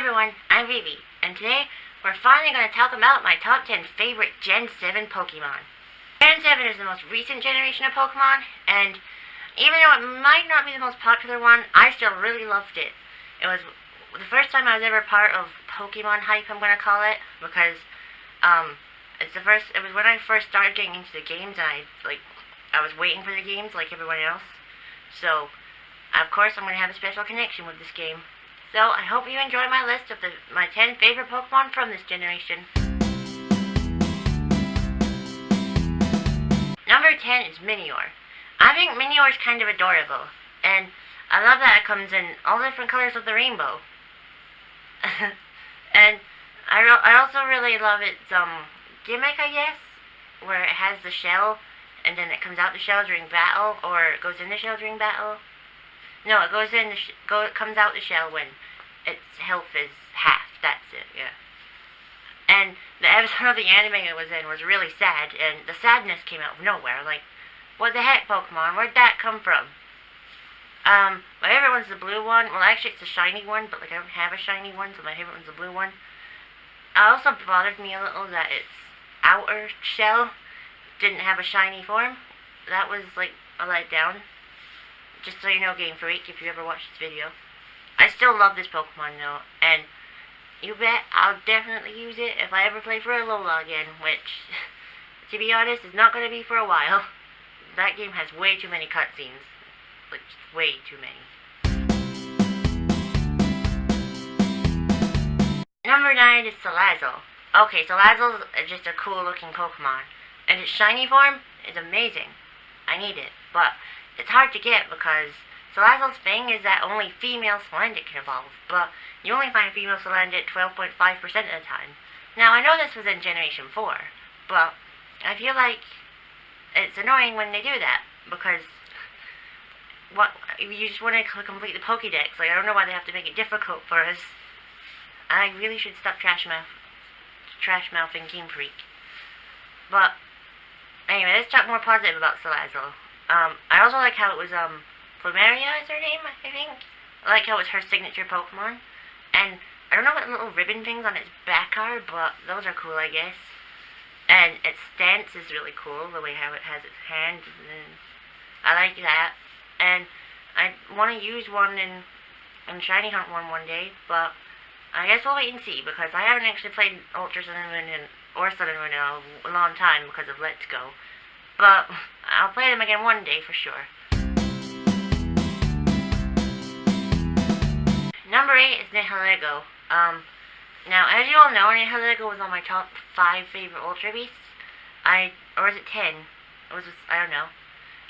everyone, I'm Vivi, and today we're finally going to talk about my top 10 favorite Gen 7 Pokemon. Gen 7 is the most recent generation of Pokemon, and even though it might not be the most popular one, I still really loved it. It was the first time I was ever part of Pokemon hype, I'm going to call it, because it was when I first started getting into the games, and I was waiting for the games like everyone else. So, of course, I'm going to have a special connection with this game. So, I hope you enjoy my list of my 10 favorite Pokemon from this generation. Number 10 is Minior. I think Minior is kind of adorable, and I love that it comes in all different colors of the rainbow. And I also really love its gimmick, I guess, where it has the shell, and then it comes out the shell during battle, or it goes in the shell during battle. No, it comes out the shell when its health is half. That's it, yeah. And the episode of the anime it was in was really sad, and the sadness came out of nowhere. Like, what the heck, Pokemon? Where'd that come from? My favorite one's the blue one. Well, actually, it's a shiny one, but, I don't have a shiny one, so my favorite one's the blue one. It also bothered me a little that its outer shell didn't have a shiny form. That was, a letdown. Just so you know, Game Freak, if you ever watched this video. I still love this Pokemon, though, and you bet I'll definitely use it if I ever play for Alola again, which, to be honest, is not going to be for a while. That game has way too many cutscenes. Just way too many. Number 9 is Salazzle. Okay, Salazzle is just a cool-looking Pokemon, and its shiny form is amazing. I need it, but it's hard to get because Salazzle's thing is that only female Salandit can evolve, but you only find female Salandit 12.5% of the time. Now, I know this was in Generation 4, but I feel like it's annoying when they do that, because you just want to complete the Pokédex. I don't know why they have to make it difficult for us. I really should stop trash-mouthing Game Freak. But, anyway, let's talk more positive about Salazzle. I also like how it was, Plumeria is her name, I think. I like how it's her signature Pokemon. And I don't know what little ribbon things on its back are, but those are cool, I guess. And its stance is really cool, the way how it has its hand. And I like that. And I want to use one in Shiny Hunt one day, but I guess we'll wait and see, because I haven't actually played Ultra Sun and Moon or Sun and Moon in a long time because of Let's Go. But I'll play them again one day for sure. Number 8 is Nihilego. Now, as you all know, Nihilego was on my top 5 favorite Ultra Beasts. Or is it 10? I don't know.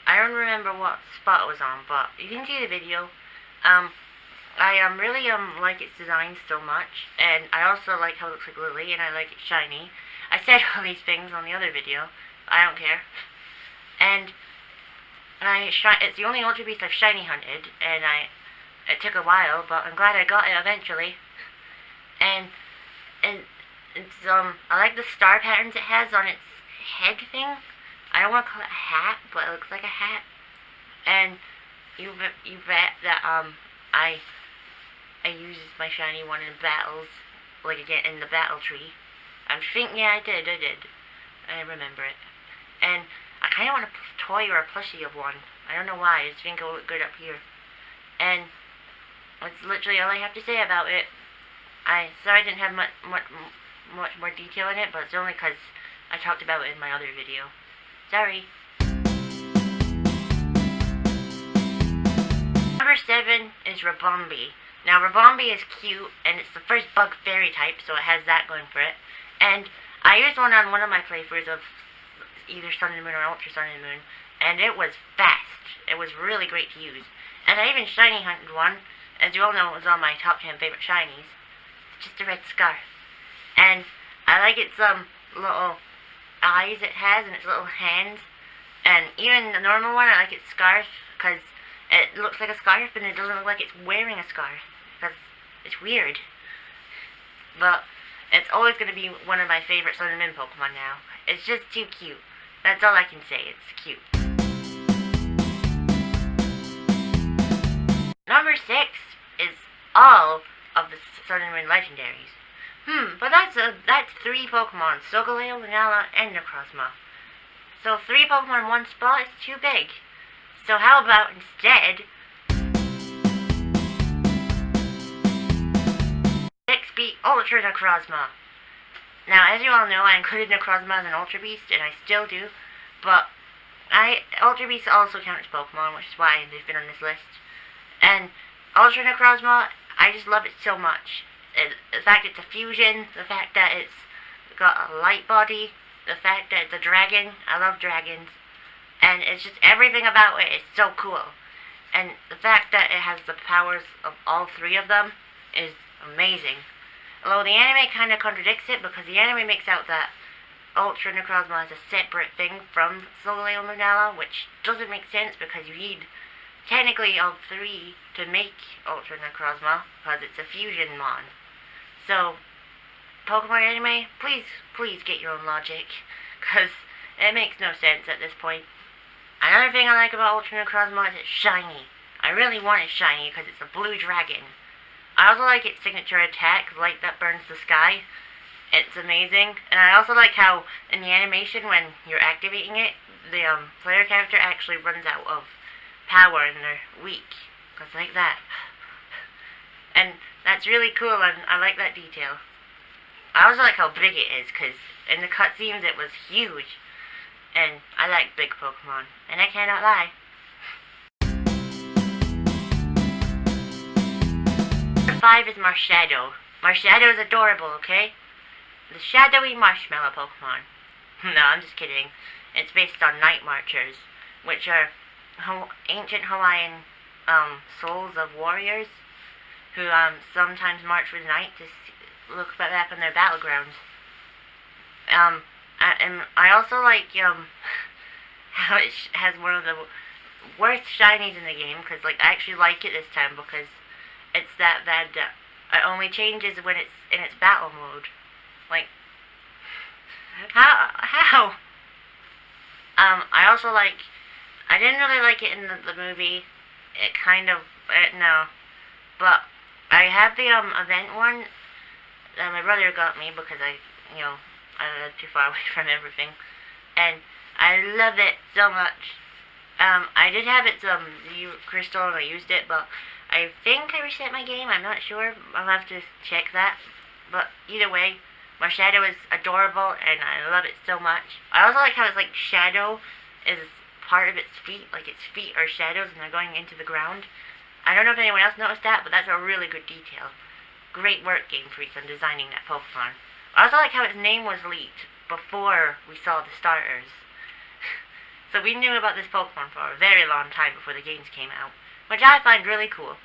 I don't remember what spot it was on, but you can see the video. I really like its design so much, and I also like how it looks like Lily, and I like it shiny. I said all these things on the other video. I don't care. And it's the only Ultra Beast I've shiny hunted, and it took a while, but I'm glad I got it eventually. And it's I like the star patterns it has on its head thing. I don't want to call it a hat, but it looks like a hat. And you bet that I use my shiny one in battles, again in the battle tree. Yeah, I did. I remember it. And I kind of want a toy or a plushie of one. I don't know why. I just think it will look good up here. And that's literally all I have to say about it. Sorry I didn't have much more detail in it, but it's only because I talked about it in my other video. Sorry. Number 7 is Ribombee. Now, Ribombee is cute, and it's the first bug fairy type, so it has that going for it. And I used one on one of my playthroughs of either Sun and Moon or Ultra Sun and Moon, and it was fast. It was really great to use. And I even shiny hunted one. As you all know, it was on my top 10 favorite shinies. It's just a red scarf. And I like its little eyes it has and its little hands. And even the normal one, I like its scarf, because it looks like a scarf and it doesn't look like it's wearing a scarf, because it's weird. But it's always going to be one of my favorite Sun and Moon Pokemon now. It's just too cute. That's all I can say. It's cute. Number 6 is all of the Sun and Moon legendaries. But that's 3 Pokemon, Solgaleo, Lunala, and Necrozma. So 3 Pokemon in one spot is too big. So how about instead 6 Ultra Necrozma? Now, as you all know, I included Necrozma as an Ultra Beast, and I still do, but Ultra Beasts also count as Pokemon, which is why they've been on this list. And Ultra Necrozma, I just love it so much. The fact it's a fusion, the fact that it's got a light body, the fact that it's a dragon, I love dragons, and it's just everything about it is so cool. And the fact that it has the powers of all 3 of them is amazing. Although the anime kind of contradicts it, because the anime makes out that Ultra Necrozma is a separate thing from Solgaleo and Lunala, which doesn't make sense because you need technically all 3 to make Ultra Necrozma, because it's a fusion mon. So, Pokemon anime, please get your own logic, because it makes no sense at this point. Another thing I like about Ultra Necrozma is it's shiny. I really want it shiny because it's a blue dragon. I also like its signature attack, Light That Burns the Sky. It's amazing. And I also like how in the animation when you're activating it, the player character actually runs out of power and they're weak. Because like that. And that's really cool and I like that detail. I also like how big it is because in the cutscenes it was huge. And I like big Pokemon. And I cannot lie. Number 5 is Marshadow. Marshadow is adorable, okay? The shadowy marshmallow Pokemon. No, I'm just kidding. It's based on Night Marchers, which are ancient Hawaiian souls of warriors who sometimes march through the night to look back on their battlegrounds. And I also like how it has one of the worst shinies in the game, because like I actually like it this time because it's that bad that it only changes when it's in its battle mode. Like, how? I also like, I didn't really like it in the movie. It kind of, no. But I have the event one that my brother got me because I live too far away from everything. And I love it so much. I did have its crystal and I used it, but I think I reset my game. I'm not sure. I'll have to check that. But either way, Marshadow is adorable and I love it so much. I also like how it's like shadow is part of its feet. Like its feet are shadows and they're going into the ground. I don't know if anyone else noticed that, but that's a really good detail. Great work, Game Freak, on designing that Pokemon. I also like how its name was leaked before we saw the starters. So we knew about this Pokemon for a very long time before the games came out, which I find really cool.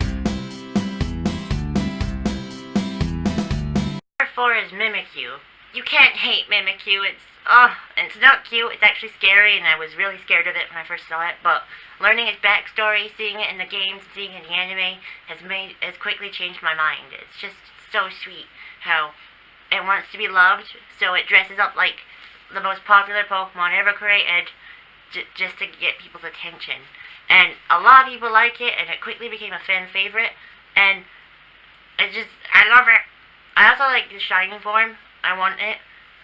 Number 4 is Mimikyu. You can't hate Mimikyu. It's not cute. It's actually scary, and I was really scared of it when I first saw it. But learning its backstory, seeing it in the games, seeing it in the anime has quickly changed my mind. It's just so sweet how it wants to be loved, so it dresses up like the most popular Pokemon ever created, just to get people's attention. And a lot of people like it, and it quickly became a fan favorite. And I love it. I also like the shiny form. I want it.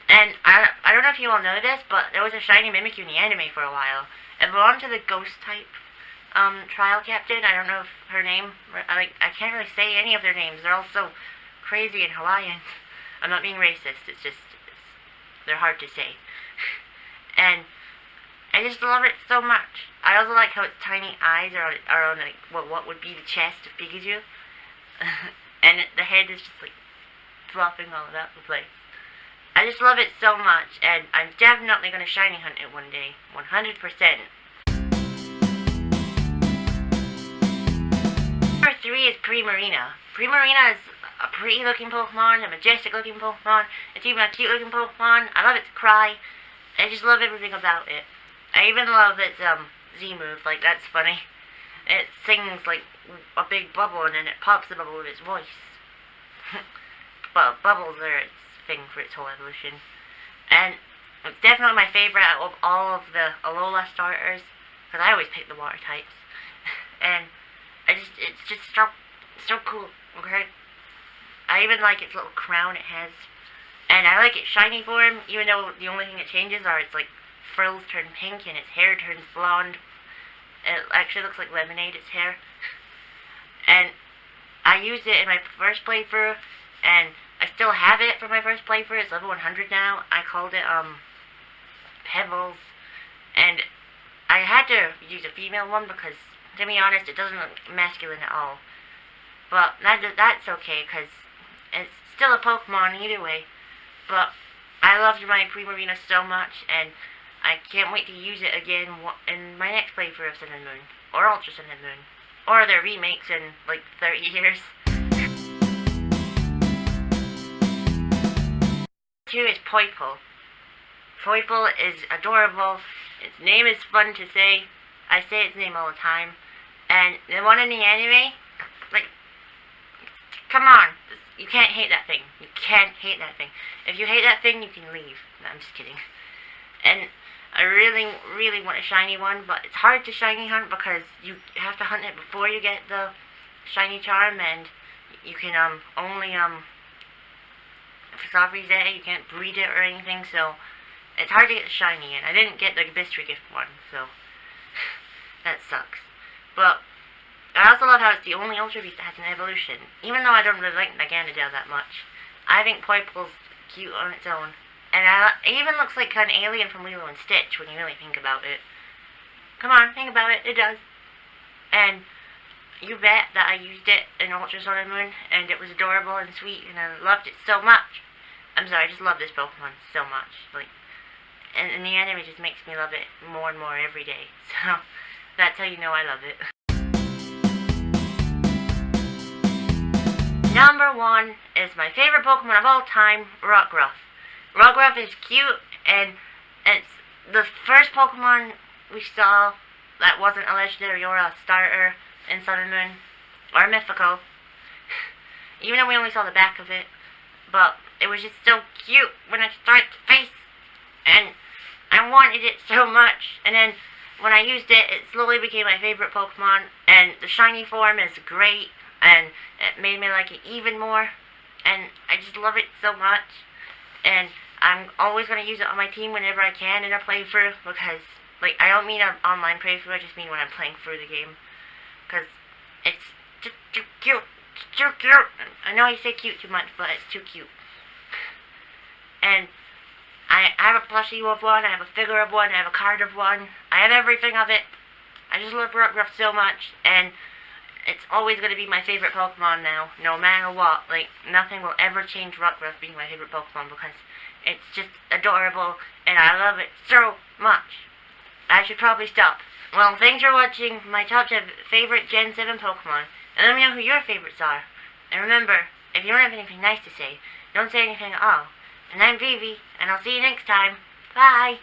And I don't know if you all know this, but there was a shiny Mimikyu in the anime for a while. It belonged to the ghost type trial captain. I don't know if her name, I can't really say any of their names. They're all so crazy and Hawaiian. I'm not being racist, they're hard to say. And I just love it so much. I also like how its tiny eyes are on like what would be the chest of Pikachu. And the head is just like flopping all about the place. I just love it so much, and I'm definitely going to shiny hunt it one day. 100%. Number 3 is Primarina. Primarina is a pretty looking Pokemon, a majestic looking Pokemon. It's even a cute looking Pokemon. I love its cry. I just love everything about it. I even love its Z move. Like, that's funny. It sings like a big bubble and then it pops the bubble with its voice. Well, bubbles are its thing for its whole evolution. And it's definitely my favorite out of all of the Alola starters, because I always pick the water types. And it's just so cool, okay? I even like its little crown it has. And I like its shiny form, even though the only thing it changes are its like frills turn pink and its hair turns blonde. It actually looks like lemonade, its hair. And I used it in my first playthrough, and I still have it for my first playthrough. It's level 100 now. I called it Pebbles, and I had to use a female one because, to be honest, it doesn't look masculine at all. But that's okay, because it's still a Pokemon either way. But I loved my Primarina so much, and I can't wait to use it again in my next playthrough of Sun and Moon, or Ultra Sun and Moon, or their remakes in like 30 years. 2 is Poipole. Poipole is adorable. Its name is fun to say. I say its name all the time. And the one in the anime, like, come on. You can't hate that thing. You can't hate that thing. If you hate that thing, you can leave. No, I'm just kidding. And I really, really want a shiny one, but it's hard to shiny hunt because you have to hunt it before you get the shiny charm, and you can only soft reset it. You can't breed it or anything, so it's hard to get the shiny in. I didn't get the mystery gift one, so that sucks. But I also love how it's the only Ultra Beast that has an evolution. Even though I don't really like Naganadel that much, I think Poipole's cute on its own. And it even looks like an alien from Lilo and Stitch when you really think about it. Come on, think about it. It does. And you bet that I used it in Ultra Sun and Moon, and it was adorable and sweet, and I loved it so much. I'm sorry, I just love this Pokemon so much. Like, and the anime just makes me love it more and more every day. So, that's how you know I love it. Number 1 is my favorite Pokemon of all time, Rockruff. Rockruff is cute, and it's the first Pokemon we saw that wasn't a legendary or a starter in Sun and Moon, or mythical. Even though we only saw the back of it, but it was just so cute when I saw its face, and I wanted it so much. And then when I used it, it slowly became my favorite Pokemon, and the shiny form is great, and it made me like it even more, and I just love it so much. And I'm always going to use it on my team whenever I can in a playthrough, because, like, I don't mean an online playthrough, I just mean when I'm playing through the game, because it's just too cute. It's too cute. I know I say cute too much, but it's too cute. And I have a plushie of one, I have a figure of one, I have a card of one, I have everything of it. I just love Rockruff so much, and it's always going to be my favorite Pokemon now, no matter what. Like, nothing will ever change Rockruff being my favorite Pokemon, because it's just adorable, and I love it so much. I should probably stop. Well, thanks for watching my top 10 favorite Gen 7 Pokemon, and let me know who your favorites are. And remember, if you don't have anything nice to say, don't say anything at all. And I'm Vivi, and I'll see you next time. Bye!